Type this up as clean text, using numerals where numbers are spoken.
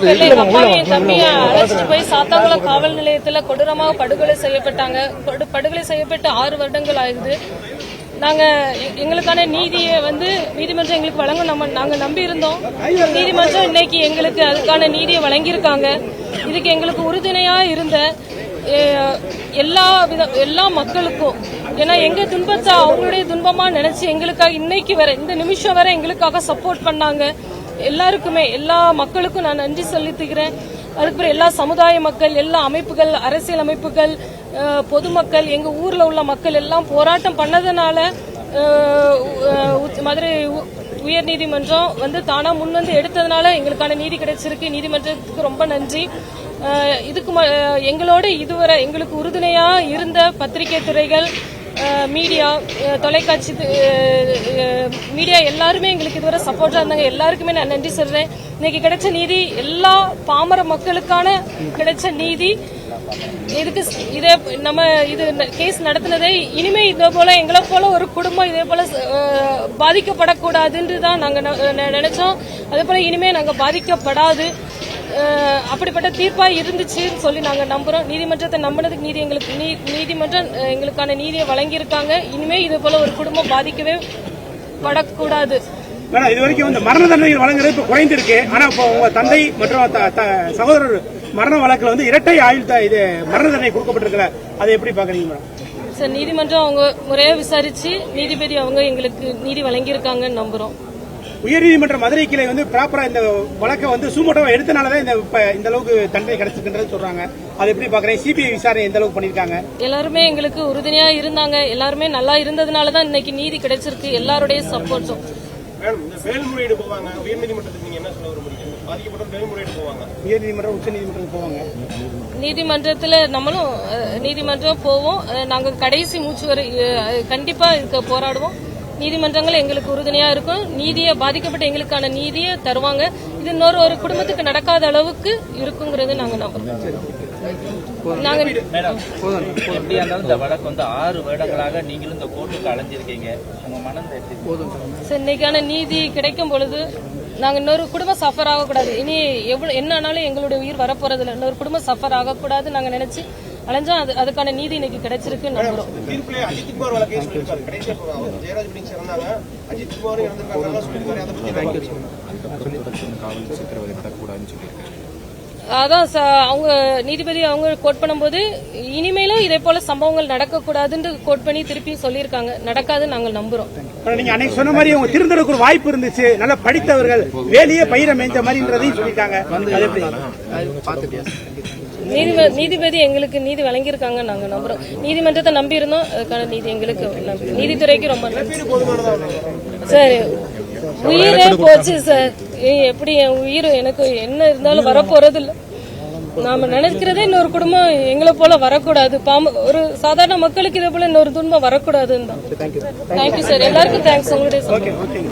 பேர்ல எங்க அப்பாவும் என் தம்பியை அழைச்சிட்டு போய் சாத்தாங்குளம் காவல் நிலையத்துல கொடூரமாக படுகொலை செய்யப்பட்டாங்க. படுகொலை செய்யப்பட்டு 6 வருடங்கள் ஆகுது. நாங்க எங்களுக்கான நீதியை நீதிமன்றம் எங்களுக்கு வழங்க நாங்க நம்பி இருந்தோம். நீதிமன்றம் இன்னைக்கு எங்களுக்கு அதுக்கான நீதியை வழங்கியிருக்காங்க. இதுக்கு எங்களுக்கு உறுதுணையா இருந்த எல்லா மக்களுக்கும், ஏன்னா எங்க துன்பத்தை அவங்களுடைய துன்பமா நினைச்சு எங்களுக்காக இன்னைக்கு வர இந்த நிமிஷம் வரை எங்களுக்காக சப்போர்ட் பண்ணாங்க. எல்லாருக்குமே எல்லா மக்களுக்கும் நான் நன்றி செலுத்துகிறேன். அதுக்கப்புறம் எல்லா சமுதாய மக்கள், எல்லா அமைப்புகள், அரசியல் அமைப்புகள், பொதுமக்கள், எங்க ஊர்ல உள்ள மக்கள் எல்லாம் போராட்டம் பண்ணதுனால மதுரை உயர்நீதிமன்றம் தானா முன் எடுத்ததுனால எங்களுக்கான நீதி கிடைச்சிருக்கு. நீதிமன்றத்துக்கு ரொம்ப நன்றி. இதுக்கு எங்களோட இதுவரை எங்களுக்கு உறுதுணையா இருந்த பத்திரிகை துறைகள், மீடியா, தொலைக்காட்சி மீடியா எல்லாருமே எங்களுக்கு இதுவரை சப்போர்ட்டா இருந்தாங்க. எல்லாருக்குமே நான் நன்றி சொல்றேன். இன்னைக்கு கிடைச்ச நீதி எல்லா பாமர மக்களுக்கான கிடைச்ச நீதி. இதுக்கு இது கேஸ் நடத்தினதே இனிமே இதே போல எங்களை போல ஒரு குடும்பம் இதே போல பாதிக்கப்படக்கூடாதுன்னு தான் நாங்க நினைச்சோம். அதே போல இனிமே நாங்க பாதிக்கப்படாது, அப்படிப்பட்ட தீர்ப்பா இருந்துச்சுன்னு சொல்லி நாங்க நம்புறோம். நீதிமன்றத்தை நம்பினதுக்கு நீதிமன்றம் எங்களுக்கான நீதியை வழங்கியிருக்காங்க. இனிமே இது போல ஒரு குடும்பம் பாதிக்கவே படக்கூடாது. இது வரைக்கும் மரண தண்டனை வழங்குறது இப்ப குறைந்திருக்கு. ஆனா இப்போ உங்க தந்தை மற்றும் சகோதரர் மரண வழக்குல இரட்டை ஆயுள் இது மரண தண்டனை கொடுக்கப்பட்டிருக்கல, அதை எப்படி பாக்குறீங்க மேடம்? சார், நீதிமன்றம் அவங்க முறையா விசாரிச்சு நீதிபதி அவங்க எங்களுக்கு நீதி வழங்கியிருக்காங்கன்னு நம்புறோம். உயர்நீதிமன்ற மதுரை கிளை ப்ராப்பரா இந்த வழக்கை சுமோட்டோவா எடுத்தனாலதான் இந்த அளவுக்கு தண்டனை கிடைச்சிருக்குன்றது சொல்றாங்க. அதை எப்படி பாக்குறேன்? சிபிஐ விசாரணை எந்த அளவுக்கு பண்ணிருக்காங்க? எல்லாருமே எங்களுக்கு உறுதுணையா இருந்தாங்க. எல்லாருமே நல்லா இருந்ததுனாலதான் இன்னைக்கு நீதி கிடைச்சிருக்கு. எல்லாருடைய சப்போர்ட்டும். மேல்முறையீடு போவாங்க உயர்நீதிமன்றத்துக்கு, நீங்க என்ன சொல்ல விரும்புறீங்க? பாதிக்கப்பட்ட மேல்முறையீடு போவாங்க, உயர்நீதிமன்றம், உச்ச நீதிமன்றத்துக்கு போவாங்க. நீதிமன்றத்துல நம்மளும் நீதிமன்றம் போவோம். நாங்க கடைசி மூச்சு வரை கண்டிப்பா இதுக்கு போராடுவோம். நீதிமன்றங்கள் எங்களுக்கு உறுதுணையா இருக்கும். நீதியை பாதிக்கப்பட்ட எங்களுக்கான நீதியை தருவாங்க. இது ஒரு குடும்பத்துக்கு நடக்காத அளவுக்கு இருக்குங்கிறது நாங்க நம்புறோம். எப்படியா இருந்தாலும் இந்த வழக்கு 6 வருடங்களாக நீங்களும் இந்த கோர்ட்டுக்கு அலைஞ்சிருக்கீங்க. உங்க மனம் இன்னைக்கான நீதி கிடைக்கும் பொழுது நாங்க இன்னொரு குடும்பம் சஃபர் ஆகக்கூடாது. இனி என்ன ஆனாலும் எங்களுடைய உயிர் வரப்போறது இல்லை. இன்னொரு குடும்பம் சஃபர் ஆகக்கூடாது நாங்க நினைச்சு அலைஞ்சா அதுக்கான நீதி இன்னைக்கு கிடைச்சிருக்கு நம்புறோம். அதான் அவங்க நீதிபதி அவங்க கோட் பண்ணும்போது இனிமேலும் இதே போல சம்பவங்கள் நடக்கக்கூடாதுன்னு கோட் பண்ணி திருப்பி சொல்லியிருக்காங்க. நடக்காதுன்னு நாங்கள் நம்புறோம். நீங்க அன்னைக்கு சொன்ன மாதிரி அவங்க திருந்தலுக்கு ஒரு வாய்ப்பு இருந்துச்சு. நல்லா படித்தவர்கள், வேலையே பயிர மேய்ந்த மாதிரின்றதையும் சொல்லியிருக்காங்க. நீதிபதி எங்களுக்கு நீதி வழங்கியிருக்காங்க நாங்க நம்புறோம். நீதிமன்றத்தை நம்பி இருந்தோம். அதுக்கான நீதி எங்களுக்கு நீதித்துறைக்கு ரொம்ப நன்றி. சரி, உயிரே போச்சு சார். எப்படி என் உயிர் எனக்கு என்ன இருந்தாலும் வரப்போறது இல்லை. நாம நினைக்கிறதே இன்னொரு குடும்பம் எங்களை போல வரக்கூடாது. ஒரு சாதாரண மக்களுக்கு இதே போல இன்னொரு துன்பம் வரக்கூடாதுன்னு தான். Thank you sir. எல்லாருக்கும் தேங்க்ஸ். உங்களுடைய